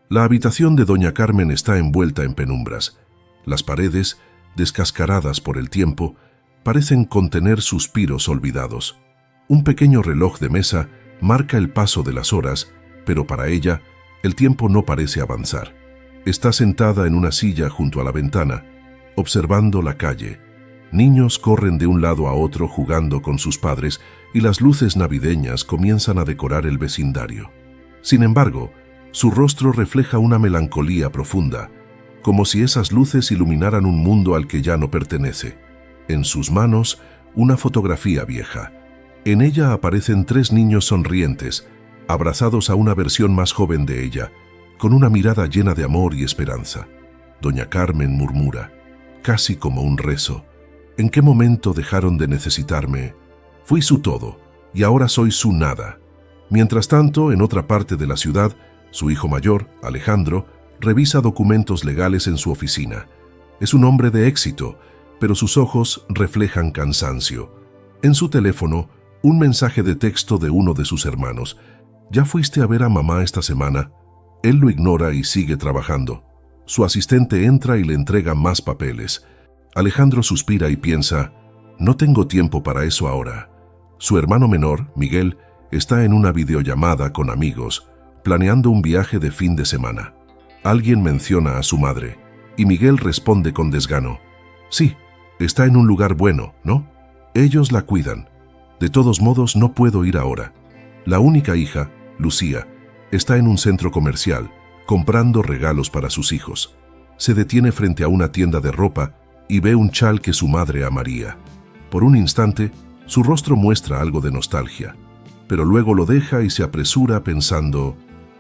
La habitación de doña Carmen está envuelta en penumbras. Las paredes, descascaradas por el tiempo, parecen contener suspiros olvidados. Un pequeño reloj de mesa marca el paso de las horas, pero para ella, el tiempo no parece avanzar. Está sentada en una silla junto a la ventana, observando la calle. Niños corren de un lado a otro jugando con sus padres y las luces navideñas comienzan a decorar el vecindario. Sin embargo, su rostro refleja una melancolía profunda, como si esas luces iluminaran un mundo al que ya no pertenece. En sus manos, una fotografía vieja. En ella aparecen 3 niños sonrientes, abrazados a una versión más joven de ella, con una mirada llena de amor y esperanza. Doña Carmen murmura, casi como un rezo: ¿en qué momento dejaron de necesitarme? Fui su todo, y ahora soy su nada. Mientras tanto, en otra parte de la ciudad, su hijo mayor, Alejandro, revisa documentos legales en su oficina. Es un hombre de éxito, pero sus ojos reflejan cansancio. En su teléfono, un mensaje de texto de uno de sus hermanos: ¿ya fuiste a ver a mamá esta semana? Él lo ignora y sigue trabajando. Su asistente entra y le entrega más papeles. Alejandro suspira y piensa: no tengo tiempo para eso ahora. Su hermano menor, Miguel, está en una videollamada con amigos, planeando un viaje de fin de semana. Alguien menciona a su madre, y Miguel responde con desgano: sí, está en un lugar bueno, ¿no? Ellos la cuidan. De todos modos, no puedo ir ahora. La única hija, Lucía, está en un centro comercial, comprando regalos para sus hijos. Se detiene frente a una tienda de ropa y ve un chal que su madre amaría. Por un instante, su rostro muestra algo de nostalgia, pero luego lo deja y se apresura pensando: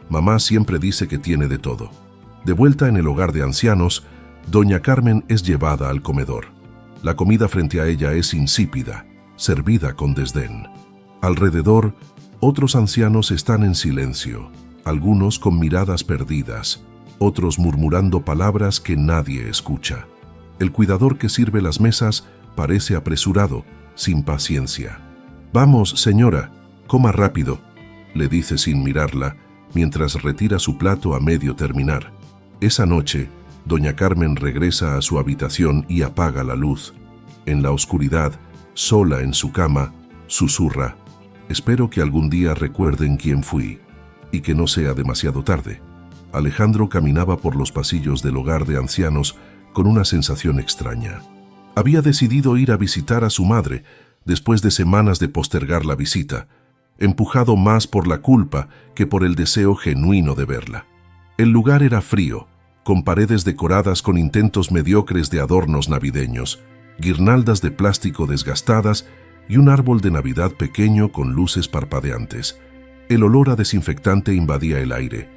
mamá siempre dice que tiene de todo. De vuelta en el hogar de ancianos, doña Carmen es llevada al comedor. La comida frente a ella es insípida, servida con desdén. Alrededor, otros ancianos están en silencio, algunos con miradas perdidas, otros murmurando palabras que nadie escucha. El cuidador que sirve las mesas parece apresurado, sin paciencia. «Vamos, señora, coma rápido», le dice sin mirarla, mientras retira su plato a medio terminar. Esa noche, doña Carmen regresa a su habitación y apaga la luz. En la oscuridad, sola en su cama, susurra: «Espero que algún día recuerden quién fui, y que no sea demasiado tarde». Alejandro caminaba por los pasillos del hogar de ancianos con una sensación extraña. Había decidido ir a visitar a su madre después de semanas de postergar la visita, empujado más por la culpa que por el deseo genuino de verla. El lugar era frío, con paredes decoradas con intentos mediocres de adornos navideños, guirnaldas de plástico desgastadas y un árbol de Navidad pequeño con luces parpadeantes. El olor a desinfectante invadía el aire,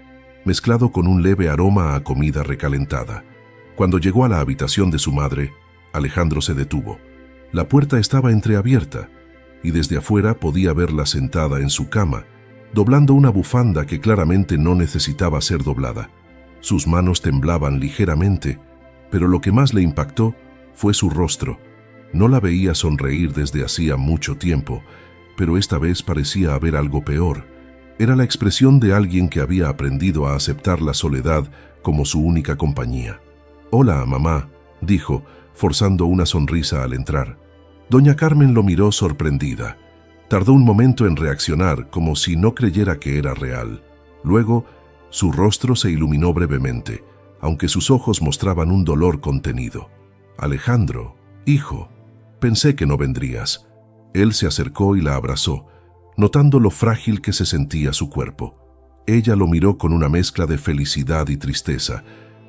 mezclado con un leve aroma a comida recalentada. Cuando llegó a la habitación de su madre, Alejandro se detuvo. La puerta estaba entreabierta, y desde afuera podía verla sentada en su cama, doblando una bufanda que claramente no necesitaba ser doblada. Sus manos temblaban ligeramente, pero lo que más le impactó fue su rostro. No la veía sonreír desde hacía mucho tiempo, pero esta vez parecía haber algo peor. Era la expresión de alguien que había aprendido a aceptar la soledad como su única compañía. «Hola, mamá», dijo, forzando una sonrisa al entrar. Doña Carmen lo miró sorprendida. Tardó un momento en reaccionar, como si no creyera que era real. Luego, su rostro se iluminó brevemente, aunque sus ojos mostraban un dolor contenido. «Alejandro, hijo, pensé que no vendrías». Él se acercó y la abrazó, notando lo frágil que se sentía su cuerpo. Ella lo miró con una mezcla de felicidad y tristeza,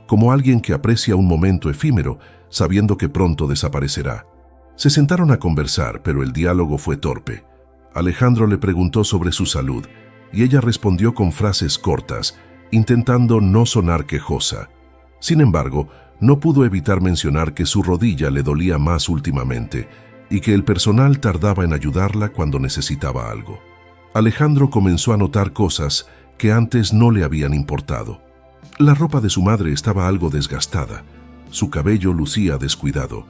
como alguien que aprecia un momento efímero, sabiendo que pronto desaparecerá. Se sentaron a conversar, pero el diálogo fue torpe. Alejandro le preguntó sobre su salud, y ella respondió con frases cortas, intentando no sonar quejosa. Sin embargo, no pudo evitar mencionar que su rodilla le dolía más últimamente, y que el personal tardaba en ayudarla cuando necesitaba algo. Alejandro comenzó a notar cosas que antes no le habían importado. La ropa de su madre estaba algo desgastada, su cabello lucía descuidado,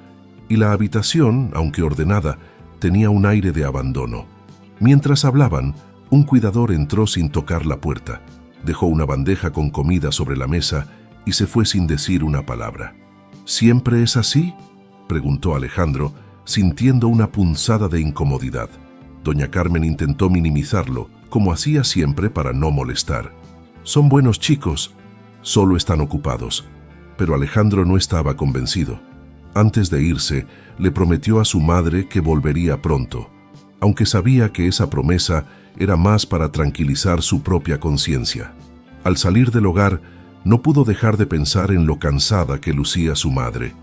y la habitación, aunque ordenada, tenía un aire de abandono. Mientras hablaban, un cuidador entró sin tocar la puerta. Dejó una bandeja con comida sobre la mesa y se fue sin decir una palabra. ¿Siempre es así?, preguntó Alejandro, sintiendo una punzada de incomodidad. Doña Carmen intentó minimizarlo, como hacía siempre para no molestar. Son buenos chicos, solo están ocupados. Pero Alejandro no estaba convencido. Antes de irse, le prometió a su madre que volvería pronto, aunque sabía que esa promesa era más para tranquilizar su propia conciencia. Al salir del hogar, no pudo dejar de pensar en lo cansada que lucía su madre,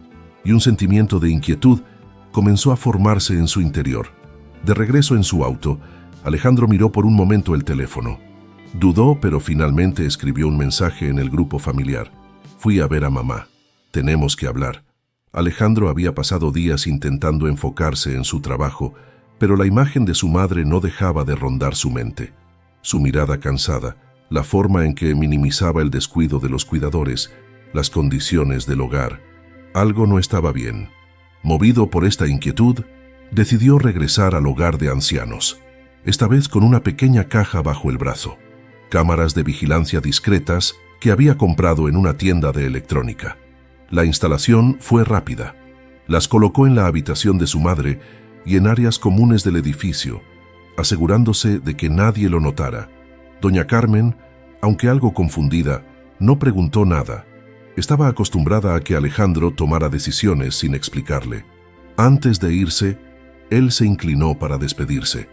y un sentimiento de inquietud comenzó a formarse en su interior. De regreso en su auto, Alejandro miró por un momento el teléfono. Dudó, pero finalmente escribió un mensaje en el grupo familiar. Fui a ver a mamá. Tenemos que hablar. Alejandro había pasado días intentando enfocarse en su trabajo, pero la imagen de su madre no dejaba de rondar su mente. Su mirada cansada, la forma en que minimizaba el descuido de los cuidadores, las condiciones del hogar. Algo no estaba bien. Movido por esta inquietud, decidió regresar al hogar de ancianos, esta vez con una pequeña caja bajo el brazo, cámaras de vigilancia discretas que había comprado en una tienda de electrónica. La instalación fue rápida. Las colocó en la habitación de su madre y en áreas comunes del edificio, asegurándose de que nadie lo notara. Doña Carmen, aunque algo confundida, no preguntó nada. Estaba acostumbrada a que Alejandro tomara decisiones sin explicarle. Antes de irse, él se inclinó para despedirse.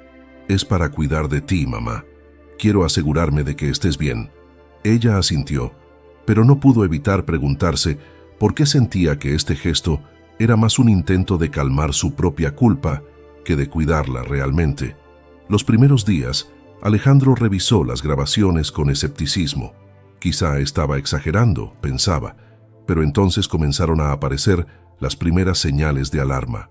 Es para cuidar de ti, mamá. Quiero asegurarme de que estés bien. Ella asintió, pero no pudo evitar preguntarse por qué sentía que este gesto era más un intento de calmar su propia culpa que de cuidarla realmente. Los primeros días, Alejandro revisó las grabaciones con escepticismo. Quizá estaba exagerando, pensaba, pero entonces comenzaron a aparecer las primeras señales de alarma.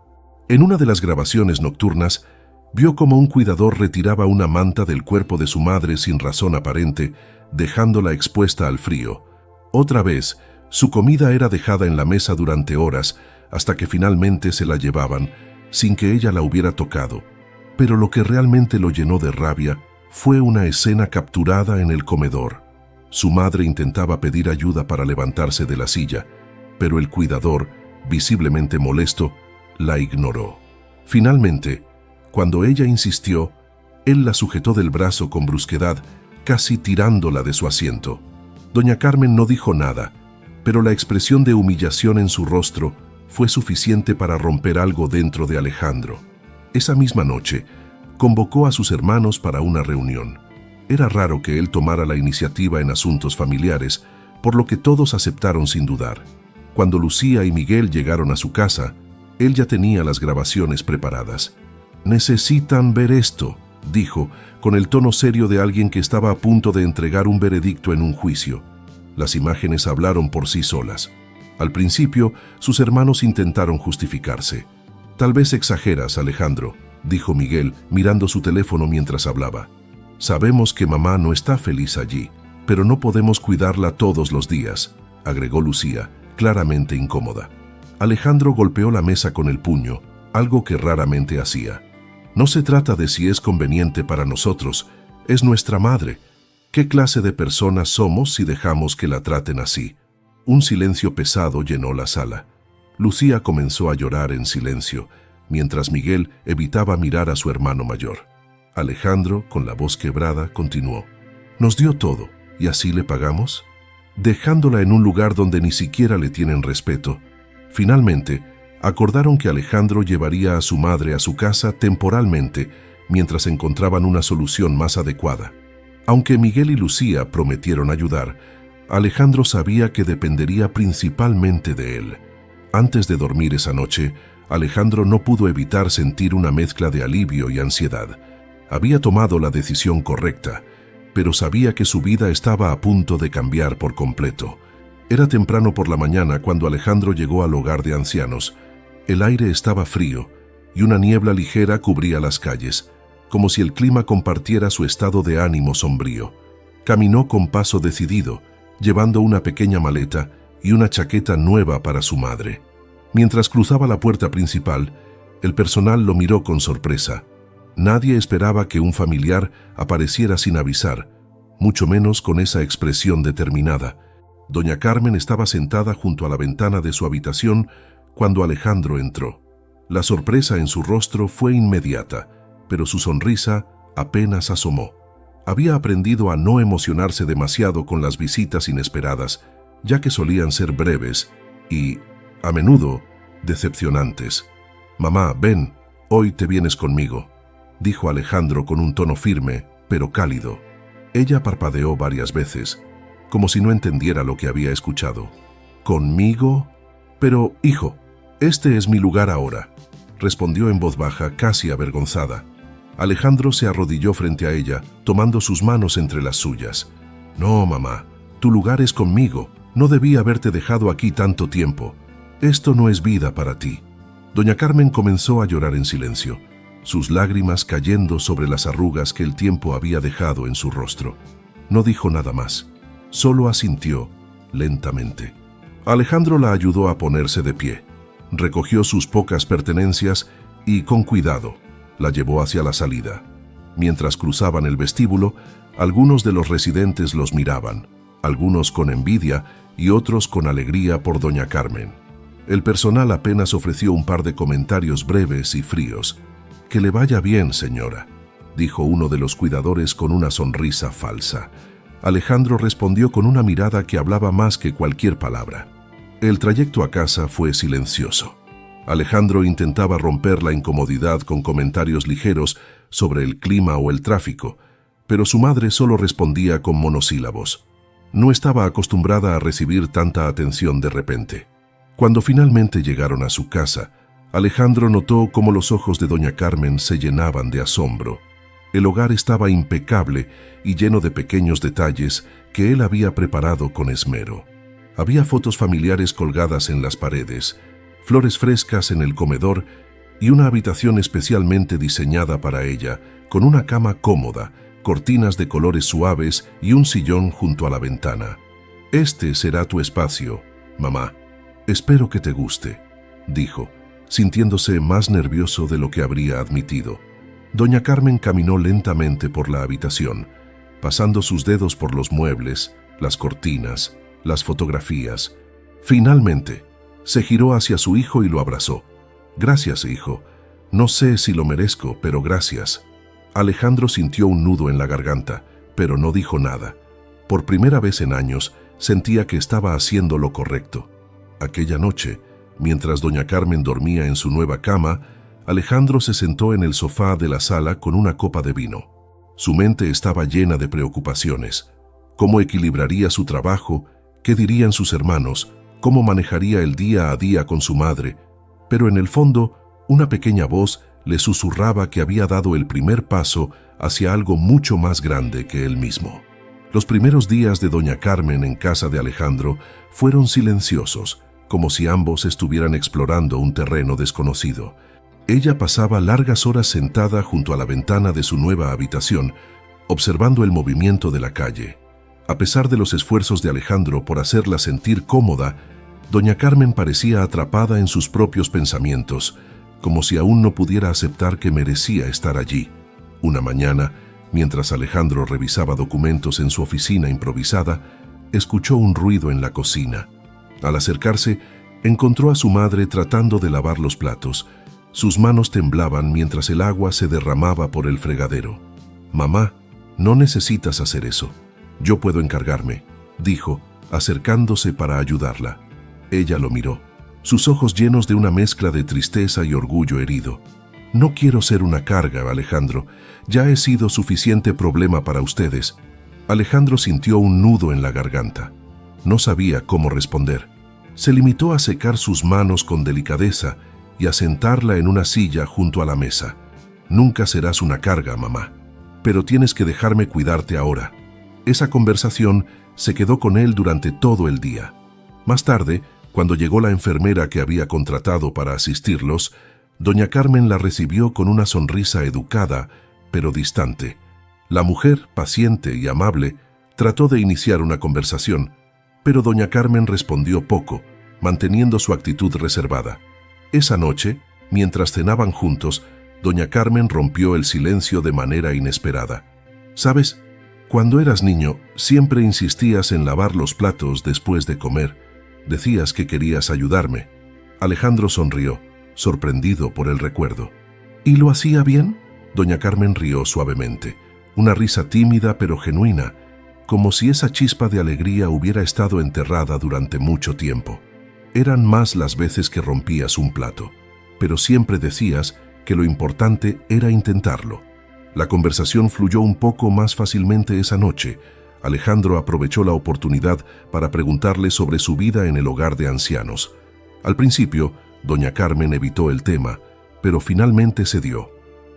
En una de las grabaciones nocturnas, vio cómo un cuidador retiraba una manta del cuerpo de su madre sin razón aparente, dejándola expuesta al frío. Otra vez, su comida era dejada en la mesa durante horas, hasta que finalmente se la llevaban, sin que ella la hubiera tocado. Pero lo que realmente lo llenó de rabia fue una escena capturada en el comedor. Su madre intentaba pedir ayuda para levantarse de la silla, pero el cuidador, visiblemente molesto, la ignoró. Finalmente, cuando ella insistió, él la sujetó del brazo con brusquedad, casi tirándola de su asiento. Doña Carmen no dijo nada, pero la expresión de humillación en su rostro fue suficiente para romper algo dentro de Alejandro. Esa misma noche, convocó a sus hermanos para una reunión. Era raro que él tomara la iniciativa en asuntos familiares, por lo que todos aceptaron sin dudar. Cuando Lucía y Miguel llegaron a su casa, él ya tenía las grabaciones preparadas. «Necesitan ver esto», dijo, con el tono serio de alguien que estaba a punto de entregar un veredicto en un juicio. Las imágenes hablaron por sí solas. Al principio, sus hermanos intentaron justificarse. «Tal vez exageras, Alejandro», dijo Miguel, mirando su teléfono mientras hablaba. «Sabemos que mamá no está feliz allí, pero no podemos cuidarla todos los días», agregó Lucía, claramente incómoda. Alejandro golpeó la mesa con el puño, algo que raramente hacía. «No se trata de si es conveniente para nosotros, es nuestra madre. ¿Qué clase de personas somos si dejamos que la traten así?». Un silencio pesado llenó la sala. Lucía comenzó a llorar en silencio, mientras Miguel evitaba mirar a su hermano mayor. Alejandro, con la voz quebrada, continuó. «Nos dio todo, ¿y así le pagamos? Dejándola en un lugar donde ni siquiera le tienen respeto». Finalmente, acordaron que Alejandro llevaría a su madre a su casa temporalmente mientras encontraban una solución más adecuada. Aunque Miguel y Lucía prometieron ayudar, Alejandro sabía que dependería principalmente de él. Antes de dormir esa noche, Alejandro no pudo evitar sentir una mezcla de alivio y ansiedad. Había tomado la decisión correcta, pero sabía que su vida estaba a punto de cambiar por completo. Era temprano por la mañana cuando Alejandro llegó al hogar de ancianos. El aire estaba frío y una niebla ligera cubría las calles, como si el clima compartiera su estado de ánimo sombrío. Caminó con paso decidido, llevando una pequeña maleta y una chaqueta nueva para su madre. Mientras cruzaba la puerta principal, el personal lo miró con sorpresa. Nadie esperaba que un familiar apareciera sin avisar, mucho menos con esa expresión determinada. Doña Carmen estaba sentada junto a la ventana de su habitación cuando Alejandro entró. La sorpresa en su rostro fue inmediata, pero su sonrisa apenas asomó. Había aprendido a no emocionarse demasiado con las visitas inesperadas, ya que solían ser breves y, a menudo, decepcionantes. «Mamá, ven, hoy te vienes conmigo», dijo Alejandro con un tono firme, pero cálido. Ella parpadeó varias veces, como si no entendiera lo que había escuchado. «¿Conmigo? Pero, hijo, este es mi lugar ahora», respondió en voz baja, casi avergonzada. Alejandro se arrodilló frente a ella, tomando sus manos entre las suyas. «No, mamá, tu lugar es conmigo. No debí haberte dejado aquí tanto tiempo. Esto no es vida para ti». Doña Carmen comenzó a llorar en silencio, sus lágrimas cayendo sobre las arrugas que el tiempo había dejado en su rostro. No dijo nada más, solo asintió lentamente. Alejandro la ayudó a ponerse de pie. Recogió sus pocas pertenencias y, con cuidado, la llevó hacia la salida. Mientras cruzaban el vestíbulo, algunos de los residentes los miraban, algunos con envidia y otros con alegría por doña Carmen. El personal apenas ofreció un par de comentarios breves y fríos. «Que le vaya bien, señora», dijo uno de los cuidadores con una sonrisa falsa. Alejandro respondió con una mirada que hablaba más que cualquier palabra. El trayecto a casa fue silencioso. Alejandro intentaba romper la incomodidad con comentarios ligeros sobre el clima o el tráfico, pero su madre solo respondía con monosílabos. No estaba acostumbrada a recibir tanta atención de repente. Cuando finalmente llegaron a su casa, Alejandro notó cómo los ojos de doña Carmen se llenaban de asombro. El hogar estaba impecable y lleno de pequeños detalles que él había preparado con esmero. Había fotos familiares colgadas en las paredes, flores frescas en el comedor y una habitación especialmente diseñada para ella, con una cama cómoda, cortinas de colores suaves y un sillón junto a la ventana. «Este será tu espacio, mamá. Espero que te guste», dijo, sintiéndose más nervioso de lo que habría admitido. Doña Carmen caminó lentamente por la habitación, pasando sus dedos por los muebles, las cortinas, las fotografías. Finalmente, se giró hacia su hijo y lo abrazó. «Gracias, hijo. No sé si lo merezco, pero gracias». Alejandro sintió un nudo en la garganta, pero no dijo nada. Por primera vez en años, sentía que estaba haciendo lo correcto. Aquella noche, mientras doña Carmen dormía en su nueva cama, Alejandro se sentó en el sofá de la sala con una copa de vino. Su mente estaba llena de preocupaciones. ¿Cómo equilibraría su trabajo? ¿Qué dirían sus hermanos? ¿Cómo manejaría el día a día con su madre? Pero en el fondo, una pequeña voz le susurraba que había dado el primer paso hacia algo mucho más grande que él mismo. Los primeros días de doña Carmen en casa de Alejandro fueron silenciosos, como si ambos estuvieran explorando un terreno desconocido. Ella pasaba largas horas sentada junto a la ventana de su nueva habitación, observando el movimiento de la calle. A pesar de los esfuerzos de Alejandro por hacerla sentir cómoda, doña Carmen parecía atrapada en sus propios pensamientos, como si aún no pudiera aceptar que merecía estar allí. Una mañana, mientras Alejandro revisaba documentos en su oficina improvisada, escuchó un ruido en la cocina. Al acercarse, encontró a su madre tratando de lavar los platos. Sus manos temblaban mientras el agua se derramaba por el fregadero. «Mamá, no necesitas hacer eso. Yo puedo encargarme», dijo, acercándose para ayudarla. Ella lo miró, sus ojos llenos de una mezcla de tristeza y orgullo herido. «No quiero ser una carga, Alejandro. Ya he sido suficiente problema para ustedes». Alejandro sintió un nudo en la garganta. No sabía cómo responder. Se limitó a secar sus manos con delicadeza y a sentarla en una silla junto a la mesa. «Nunca serás una carga, mamá, pero tienes que dejarme cuidarte ahora». Esa conversación se quedó con él durante todo el día. Más tarde, cuando llegó la enfermera que había contratado para asistirlos, doña Carmen la recibió con una sonrisa educada, pero distante. La mujer, paciente y amable, trató de iniciar una conversación, pero doña Carmen respondió poco, manteniendo su actitud reservada. Esa noche, mientras cenaban juntos, doña Carmen rompió el silencio de manera inesperada. «¿Sabes? Cuando eras niño, siempre insistías en lavar los platos después de comer. Decías que querías ayudarme. Alejandro sonrió, sorprendido por el recuerdo. ¿Y lo hacía bien? Doña Carmen rió suavemente, una risa tímida pero genuina, como si esa chispa de alegría hubiera estado enterrada durante mucho tiempo. Eran más las veces que rompías un plato, pero siempre decías que lo importante era intentarlo. La conversación fluyó un poco más fácilmente esa noche. Alejandro aprovechó la oportunidad para preguntarle sobre su vida en el hogar de ancianos. Al principio, doña Carmen evitó el tema, pero finalmente cedió.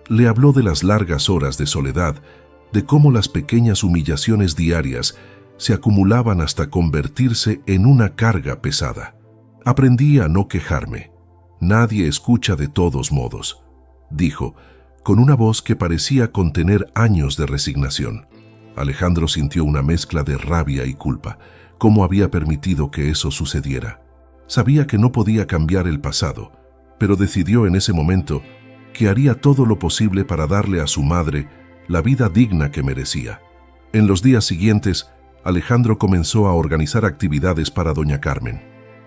Le habló de las largas horas de soledad, de cómo las pequeñas humillaciones diarias se acumulaban hasta convertirse en una carga pesada. Aprendí a no quejarme. Nadie escucha de todos modos, dijo, con una voz que parecía contener años de resignación. Alejandro sintió una mezcla de rabia y culpa. ¿Cómo había permitido que eso sucediera? Sabía que no podía cambiar el pasado, pero decidió en ese momento que haría todo lo posible para darle a su madre la vida digna que merecía. En los días siguientes, Alejandro comenzó a organizar actividades para doña Carmen.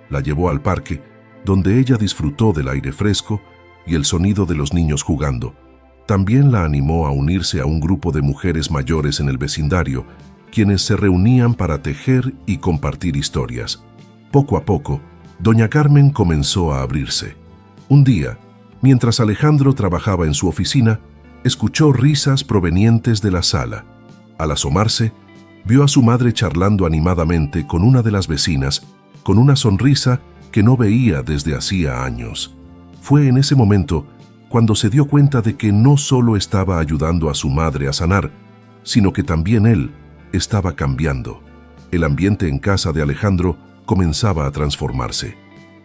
La llevó al parque, donde ella disfrutó del aire fresco y el sonido de los niños jugando. También la animó a unirse a un grupo de mujeres mayores en el vecindario, quienes se reunían para tejer y compartir historias. Poco a poco, doña Carmen comenzó a abrirse. Un día, mientras Alejandro trabajaba en su oficina, escuchó risas provenientes de la sala. Al asomarse, vio a su madre charlando animadamente con una de las vecinas, con una sonrisa que no veía desde hacía años. Fue en ese momento cuando se dio cuenta de que no solo estaba ayudando a su madre a sanar, sino que también él estaba cambiando. El ambiente en casa de Alejandro comenzaba a transformarse.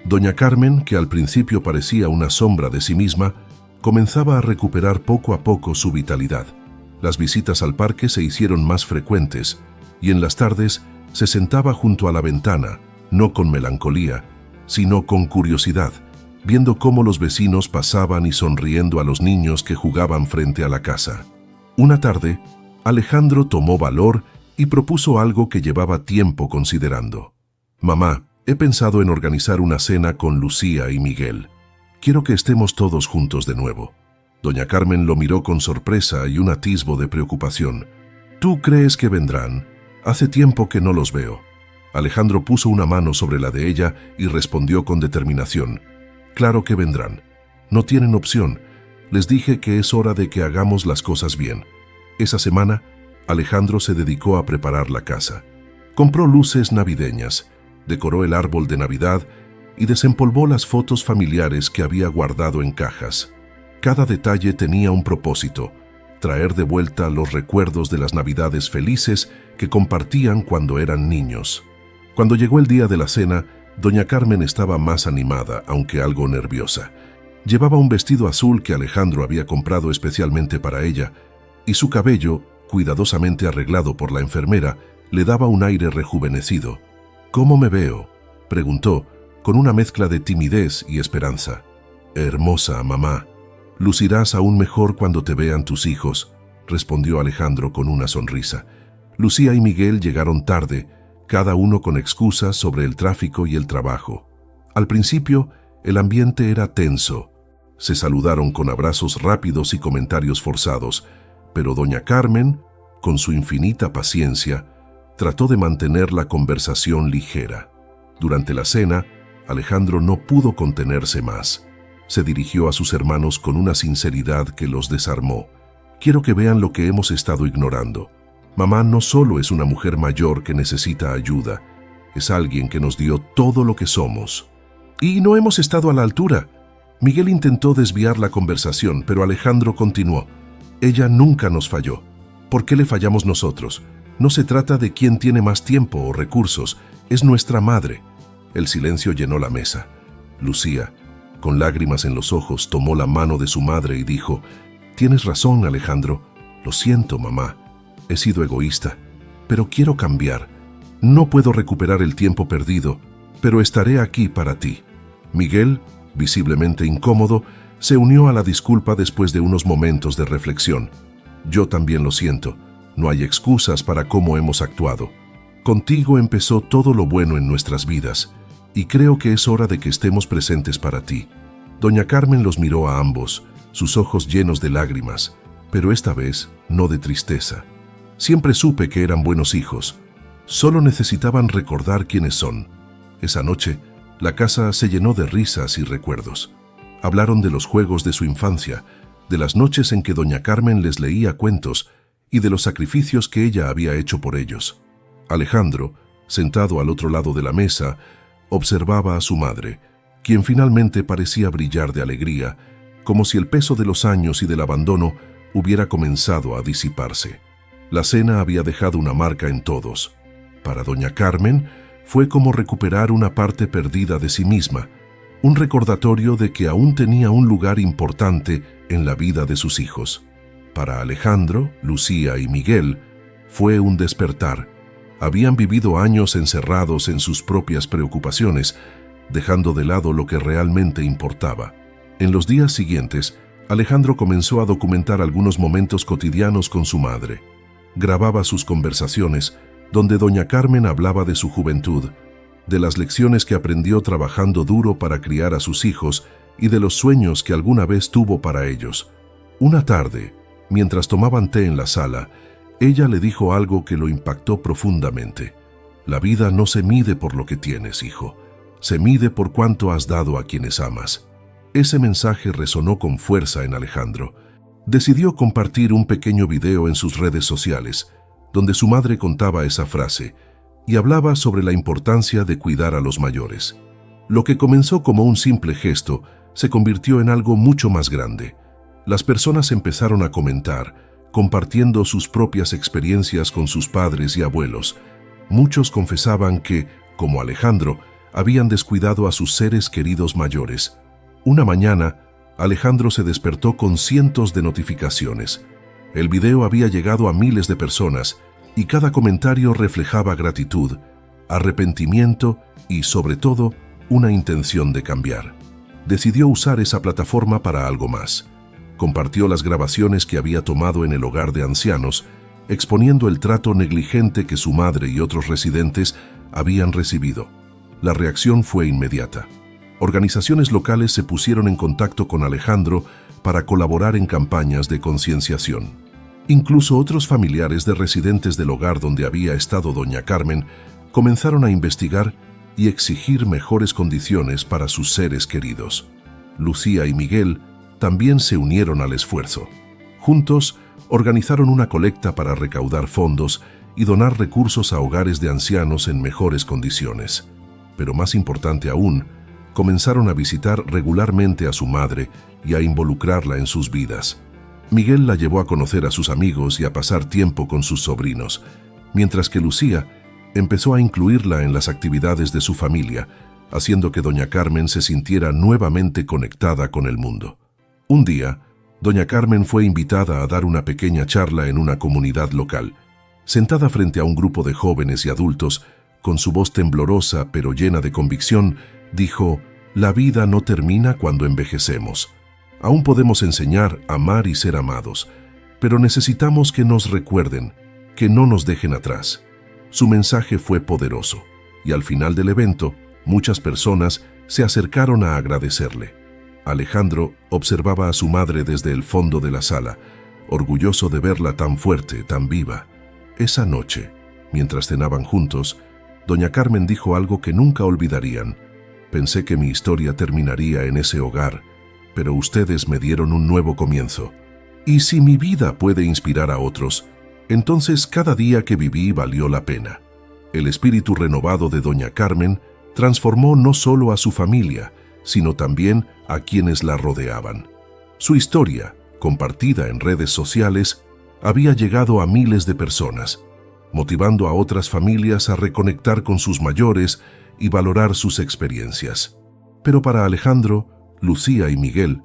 Doña Carmen, que al principio parecía una sombra de sí misma, comenzaba a recuperar poco a poco su vitalidad. Las visitas al parque se hicieron más frecuentes y en las tardes se sentaba junto a la ventana, no con melancolía, sino con curiosidad, viendo cómo los vecinos pasaban y sonriendo a los niños que jugaban frente a la casa. Una tarde, Alejandro tomó valor y propuso algo que llevaba tiempo considerando. «Mamá, he pensado en organizar una cena con Lucía y Miguel. Quiero que estemos todos juntos de nuevo». Doña Carmen lo miró con sorpresa y un atisbo de preocupación. «¿Tú crees que vendrán? Hace tiempo que no los veo». Alejandro puso una mano sobre la de ella y respondió con determinación. «Claro que vendrán. No tienen opción. Les dije que es hora de que hagamos las cosas bien». Esa semana, Alejandro se dedicó a preparar la casa. Compró luces navideñas, decoró el árbol de Navidad y desempolvó las fotos familiares que había guardado en cajas. Cada detalle tenía un propósito: traer de vuelta los recuerdos de las Navidades felices que compartían cuando eran niños. Cuando llegó el día de la cena, doña Carmen estaba más animada, aunque algo nerviosa. Llevaba un vestido azul que Alejandro había comprado especialmente para ella, y su cabello, cuidadosamente arreglado por la enfermera, le daba un aire rejuvenecido. «¿Cómo me veo?», preguntó, con una mezcla de timidez y esperanza. «Hermosa, mamá. Lucirás aún mejor cuando te vean tus hijos», respondió Alejandro con una sonrisa. Lucía y Miguel llegaron tarde, cada uno con excusas sobre el tráfico y el trabajo. Al principio, el ambiente era tenso. Se saludaron con abrazos rápidos y comentarios forzados, pero doña Carmen, con su infinita paciencia, trató de mantener la conversación ligera. Durante la cena, Alejandro no pudo contenerse más. Se dirigió a sus hermanos con una sinceridad que los desarmó. «Quiero que vean lo que hemos estado ignorando. Mamá no solo es una mujer mayor que necesita ayuda, es alguien que nos dio todo lo que somos. Y no hemos estado a la altura». Miguel intentó desviar la conversación, pero Alejandro continuó. «Ella nunca nos falló. ¿Por qué le fallamos nosotros? No se trata de quién tiene más tiempo o recursos, es nuestra madre». El silencio llenó la mesa. Lucía, con lágrimas en los ojos, tomó la mano de su madre y dijo: «Tienes razón, Alejandro. Lo siento, mamá. He sido egoísta, pero quiero cambiar. No puedo recuperar el tiempo perdido, pero estaré aquí para ti». Miguel, visiblemente incómodo, se unió a la disculpa después de unos momentos de reflexión. «Yo también lo siento. No hay excusas para cómo hemos actuado. Contigo empezó todo lo bueno en nuestras vidas, y creo que es hora de que estemos presentes para ti. Doña Carmen los miró a ambos, sus ojos llenos de lágrimas, pero esta vez no de tristeza. Siempre supe que eran buenos hijos. Solo necesitaban recordar quiénes son. Esa noche, la casa se llenó de risas y recuerdos. Hablaron de los juegos de su infancia, de las noches en que doña Carmen les leía cuentos y de los sacrificios que ella había hecho por ellos. Alejandro, sentado al otro lado de la mesa, observaba a su madre, quien finalmente parecía brillar de alegría, como si el peso de los años y del abandono hubiera comenzado a disiparse. La cena había dejado una marca en todos. Para doña Carmen, fue como recuperar una parte perdida de sí misma, un recordatorio de que aún tenía un lugar importante en la vida de sus hijos. Para Alejandro, Lucía y Miguel, fue un despertar. Habían vivido años encerrados en sus propias preocupaciones, dejando de lado lo que realmente importaba. En los días siguientes, Alejandro comenzó a documentar algunos momentos cotidianos con su madre. Grababa sus conversaciones, donde doña Carmen hablaba de su juventud, de las lecciones que aprendió trabajando duro para criar a sus hijos y de los sueños que alguna vez tuvo para ellos. Una tarde, mientras tomaban té en la sala, ella le dijo algo que lo impactó profundamente. La vida no se mide por lo que tienes, hijo. Se mide por cuánto has dado a quienes amas. Ese mensaje resonó con fuerza en Alejandro. Decidió compartir un pequeño video en sus redes sociales, donde su madre contaba esa frase y hablaba sobre la importancia de cuidar a los mayores. Lo que comenzó como un simple gesto se convirtió en algo mucho más grande. Las personas empezaron a comentar, compartiendo sus propias experiencias con sus padres y abuelos. Muchos confesaban que, como Alejandro, habían descuidado a sus seres queridos mayores. Una mañana, Alejandro se despertó con cientos de notificaciones. El video había llegado a miles de personas y cada comentario reflejaba gratitud, arrepentimiento y, sobre todo, una intención de cambiar. Decidió usar esa plataforma para algo más. Compartió las grabaciones que había tomado en el hogar de ancianos, exponiendo el trato negligente que su madre y otros residentes habían recibido. La reacción fue inmediata. Organizaciones locales se pusieron en contacto con Alejandro para colaborar en campañas de concienciación. Incluso otros familiares de residentes del hogar donde había estado doña Carmen comenzaron a investigar y exigir mejores condiciones para sus seres queridos. Lucía y Miguel también se unieron al esfuerzo. Juntos, organizaron una colecta para recaudar fondos y donar recursos a hogares de ancianos en mejores condiciones. Pero más importante aún, comenzaron a visitar regularmente a su madre y a involucrarla en sus vidas. Miguel la llevó a conocer a sus amigos y a pasar tiempo con sus sobrinos, mientras que Lucía empezó a incluirla en las actividades de su familia, haciendo que doña Carmen se sintiera nuevamente conectada con el mundo. Un día, doña Carmen fue invitada a dar una pequeña charla en una comunidad local. Sentada frente a un grupo de jóvenes y adultos, con su voz temblorosa pero llena de convicción, dijo: «La vida no termina cuando envejecemos. Aún podemos enseñar, amar y ser amados, pero necesitamos que nos recuerden, que no nos dejen atrás». Su mensaje fue poderoso, y al final del evento, muchas personas se acercaron a agradecerle. Alejandro observaba a su madre desde el fondo de la sala, orgulloso de verla tan fuerte, tan viva. Esa noche, mientras cenaban juntos, doña Carmen dijo algo que nunca olvidarían: «Pensé que mi historia terminaría en ese hogar, pero ustedes me dieron un nuevo comienzo. Y si mi vida puede inspirar a otros, entonces cada día que viví valió la pena». El espíritu renovado de doña Carmen transformó no solo a su familia, sino también a quienes la rodeaban. Su historia, compartida en redes sociales, había llegado a miles de personas, motivando a otras familias a reconectar con sus mayores y valorar sus experiencias. Pero para Alejandro, Lucía y Miguel,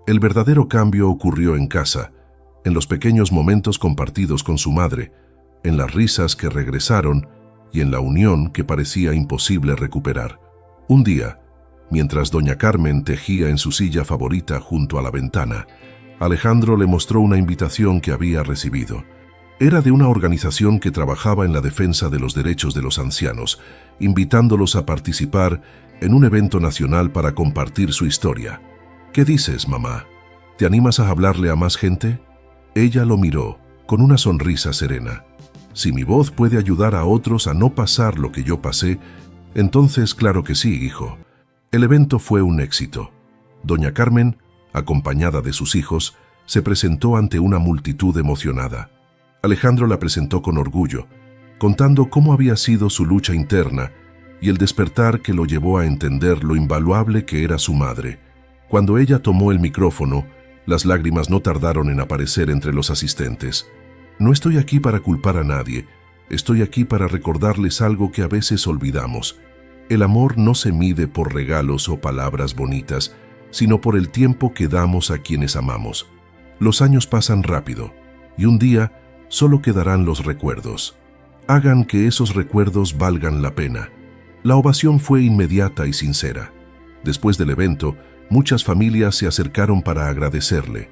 el verdadero cambio ocurrió en casa, en los pequeños momentos compartidos con su madre, en las risas que regresaron y en la unión que parecía imposible recuperar. Un día, mientras doña Carmen tejía en su silla favorita junto a la ventana, Alejandro le mostró una invitación que había recibido. Era de una organización que trabajaba en la defensa de los derechos de los ancianos, invitándolos a participar en un evento nacional para compartir su historia. ¿Qué dices, mamá? ¿Te animas a hablarle a más gente? Ella lo miró, con una sonrisa serena. Si mi voz puede ayudar a otros a no pasar lo que yo pasé, entonces claro que sí, hijo. El evento fue un éxito. Doña Carmen, acompañada de sus hijos, se presentó ante una multitud emocionada. Alejandro la presentó con orgullo, contando cómo había sido su lucha interna y el despertar que lo llevó a entender lo invaluable que era su madre. Cuando ella tomó el micrófono, las lágrimas no tardaron en aparecer entre los asistentes. No estoy aquí para culpar a nadie, estoy aquí para recordarles algo que a veces olvidamos. El amor no se mide por regalos o palabras bonitas, sino por el tiempo que damos a quienes amamos. Los años pasan rápido, y un día solo quedarán los recuerdos. Hagan que esos recuerdos valgan la pena. La ovación fue inmediata y sincera. Después del evento, muchas familias se acercaron para agradecerle.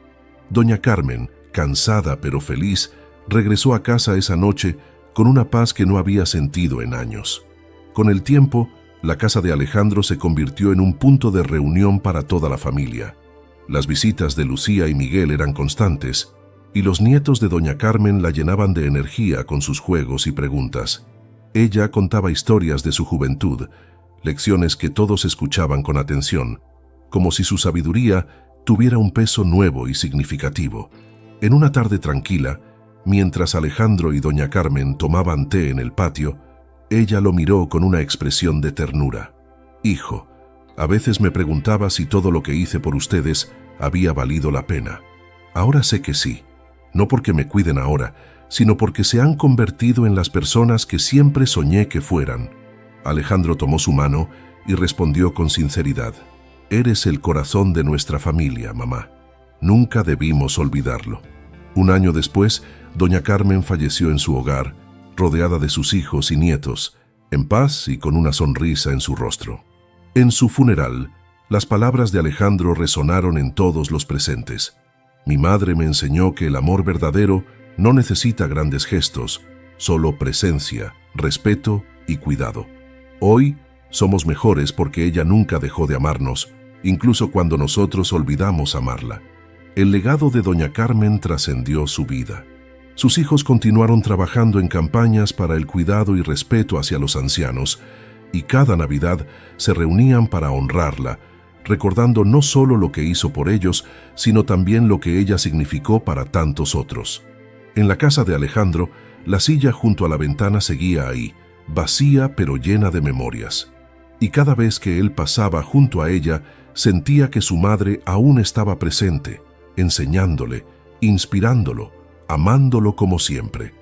Doña Carmen, cansada pero feliz, regresó a casa esa noche con una paz que no había sentido en años. Con el tiempo, la casa de Alejandro se convirtió en un punto de reunión para toda la familia. Las visitas de Lucía y Miguel eran constantes, y los nietos de Doña Carmen la llenaban de energía con sus juegos y preguntas. Ella contaba historias de su juventud, lecciones que todos escuchaban con atención, como si su sabiduría tuviera un peso nuevo y significativo. En una tarde tranquila, mientras Alejandro y Doña Carmen tomaban té en el patio, ella lo miró con una expresión de ternura. «Hijo, a veces me preguntaba si todo lo que hice por ustedes había valido la pena. Ahora sé que sí, no porque me cuiden ahora, sino porque se han convertido en las personas que siempre soñé que fueran». Alejandro tomó su mano y respondió con sinceridad: «Eres el corazón de nuestra familia, mamá. Nunca debimos olvidarlo». Un año después, Doña Carmen falleció en su hogar, rodeada de sus hijos y nietos, en paz y con una sonrisa en su rostro. En su funeral, las palabras de Alejandro resonaron en todos los presentes. «Mi madre me enseñó que el amor verdadero no necesita grandes gestos, solo presencia, respeto y cuidado. Hoy somos mejores porque ella nunca dejó de amarnos, incluso cuando nosotros olvidamos amarla». El legado de Doña Carmen trascendió su vida. Sus hijos continuaron trabajando en campañas para el cuidado y respeto hacia los ancianos, y cada Navidad se reunían para honrarla, recordando no solo lo que hizo por ellos, sino también lo que ella significó para tantos otros. En la casa de Alejandro, la silla junto a la ventana seguía ahí, vacía pero llena de memorias. Y cada vez que él pasaba junto a ella, sentía que su madre aún estaba presente, enseñándole, inspirándolo, amándolo como siempre.